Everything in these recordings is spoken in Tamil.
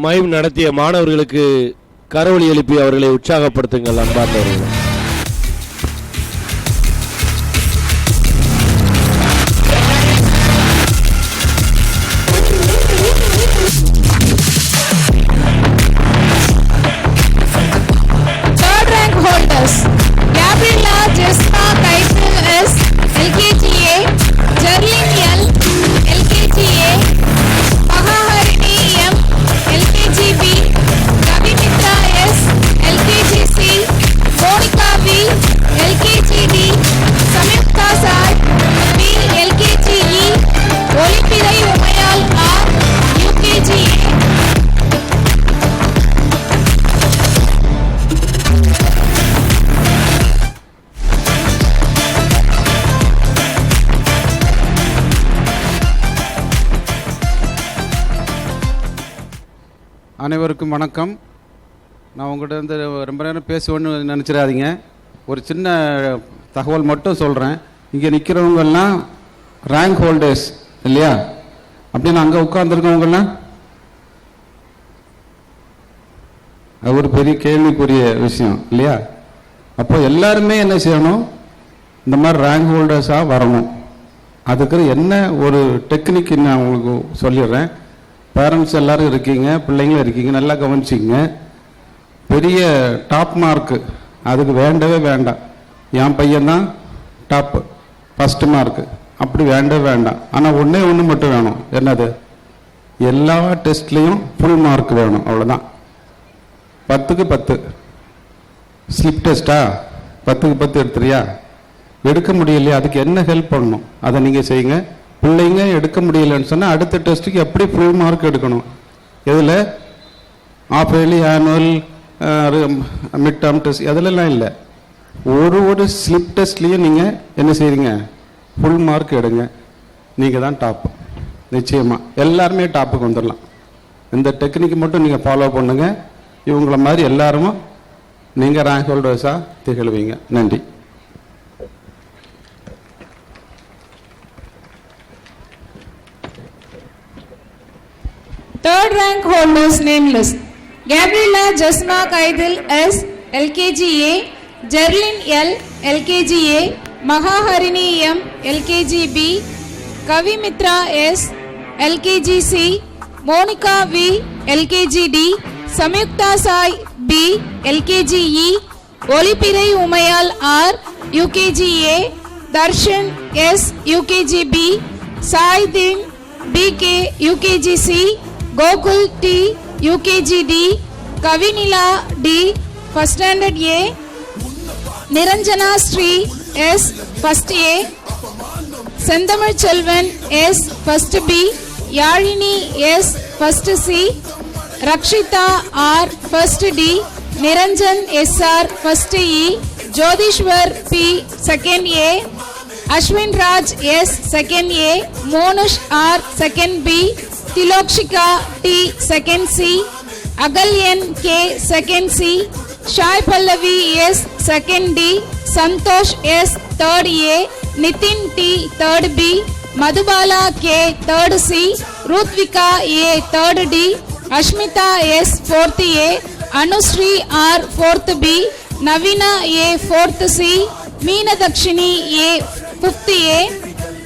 மைம் நடத்திய மாணவர்களுக்கு கரவொலி எழுப்பி அவர்களை உற்சாகப்படுத்துங்கள் அன்பார்ந்தவர்கள். அனைவருக்கும் வணக்கம். நான் உங்கள்கிட்ட வந்து ரொம்ப நேரம் பேசுவேன்னு நினச்சிடாதீங்க. ஒரு சின்ன தகவல் மட்டும் சொல்கிறேன். இங்கே நிற்கிறவங்கெல்லாம் ரேங்க் ஹோல்டர்ஸ் இல்லையா? அப்படின்னு அங்கே உட்கார்ந்துருக்கவங்கெல்லாம் அது ஒரு பெரிய கேள்விக்குரிய விஷயம் இல்லையா? அப்போ எல்லாருமே என்ன செய்யணும்? இந்த மாதிரி ரேங்க் ஹோல்டர்ஸாக வரணும். அதுக்கு என்ன ஒரு டெக்னிக் நான் உங்களுக்கு சொல்லிடுறேன். பேரண்ட்ஸ் எல்லோரும் இருக்கீங்க, பிள்ளைங்களும் இருக்கீங்க, நல்லா கவனிச்சிங்க. பெரிய டாப் மார்க்கு அதுக்கு வேண்டவே வேண்டாம். என் பையன்தான் டாப்பு, ஃபஸ்ட்டு மார்க்கு அப்படி வேண்டவே வேண்டாம். ஆனால் ஒன்றே ஒன்று மட்டும் வேணும். என்னது? எல்லா டெஸ்ட்லேயும் ஃபுல் மார்க் வேணும். அவ்வளோதான். 10க்கு 10 ஸ்லிப் டெஸ்ட்டா? 10க்கு 10 எடுத்துறியா? எடுக்க முடியலையா? அதுக்கு என்ன ஹெல்ப் பண்ணணும் அதை நீங்கள் செய்யுங்க. பிள்ளைங்க எடுக்க முடியலன்னு சொன்னால் அடுத்த டெஸ்ட்டுக்கு எப்படி ஃபுல் மார்க் எடுக்கணும்? எதில்? Half yearly, annual, mid term test அதிலெல்லாம் இல்லை. ஒரு ஸ்லிப் டெஸ்ட்லேயும் நீங்கள் என்ன செய்கிறீங்க? ஃபுல் மார்க் எடுங்க. நீங்கள் தான் டாப்பு. நிச்சயமாக எல்லாருமே டாப்புக்கு வந்துடலாம். இந்த டெக்னிக் மட்டும் நீங்கள் ஃபாலோ பண்ணுங்கள். இவங்கள மாதிரி எல்லாரும் நீங்கள் ரேங்க் ஹோல்டர்ஸாக திகழ்வீங்க. நன்றி. Third rank holders name list: Gabriela Jasma Kaidil S, LKGA; Jerlin L, LKGA; Mahaharini M, LKGB; Kavimitra S, LKGC; Monica V, LKGD; Samyukta Sai B, LKGE; Olipirai Umayal R, UKGA; Darshan S, UKGB; Sai Din BK, UKGC; Gokul T, UKGD; Kavinila D, First Standard A; Niranjana Sri S, First A; Sendamar Chelvan S, First B; Yalini S, First C; Rakshita R, First D; Niranjan SR, First E; Jodhishwar P, Second A; Ashwin Raj S, Second A; Monush R, Second B; Tilokshika T, Second C; Agalyan K, Second C; Shai Pallavi S, Second D; Santosh S, Third A; Nitin T, Third B; Madhubala K, Third C; Rutvika A, Third D; Ashmita S, Fourth A; Anushree R, Fourth B; Navina A, Fourth C; Meena Dakshini A, Fifth A;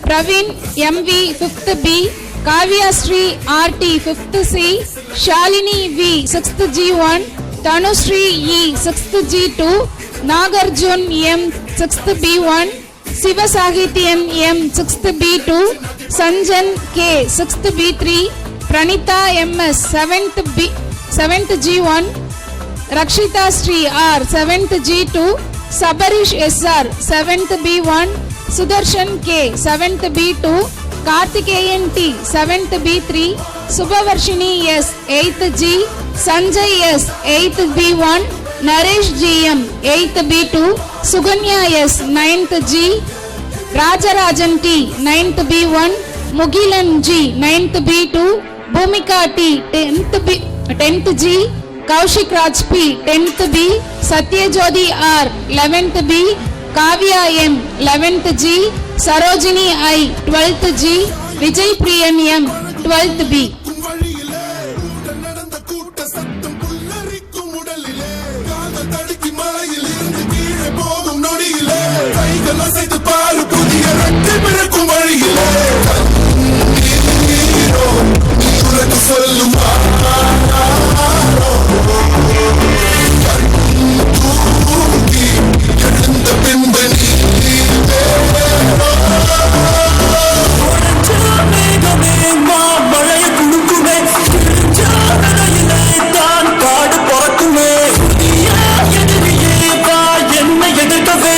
Praveen MV, Fifth B; Kavya Sri RT, Fifth C; Shalini V, Sixth G1; Tanushree E, Sixth G2; Nagarjun M, Sixth B1; Siva Sahityan M, Sixth B2; Sanjan K, Sixth B3; Pranita MS, Seventh G1; Rakshita Sri R, Seventh G2; Sabarish SR, Seventh B1; Sudarshan K, Seventh B2; Karthikeyan T, Seventh B3; Subhavarshini S, 8th G; Sanjay S, 8th B1; Naresh GM, 8th B2; Suganya S, 9th G; Rajarajan T, 9th B1; Mugilan G, 9th B2; Bhumika T, 10th G; Kaushik Raj P, 10th B; Satyajodi R, 11th B; Kavya M, 11th G; Sarojini I, 12th G; Vijay Priyan M, 12th B. இதெல்லாம் செய்து பாரு புதிய ரத்தை பிறக்கும் வழியிலே நீ உனக்கு சொல்லுமா எழுந்த பின்பு நீ மழைய குடுக்குமே தான் காடு பிறக்குமே என்னை எதிர்க்கவே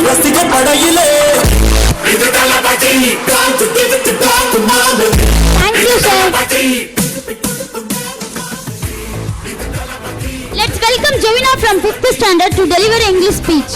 ரசிக படையிலே இது தளபதி காத்து பிடித்து பார்க்கும் மாது. Thank you, sir. Let's welcome Jovina from 5th standard to deliver English speech.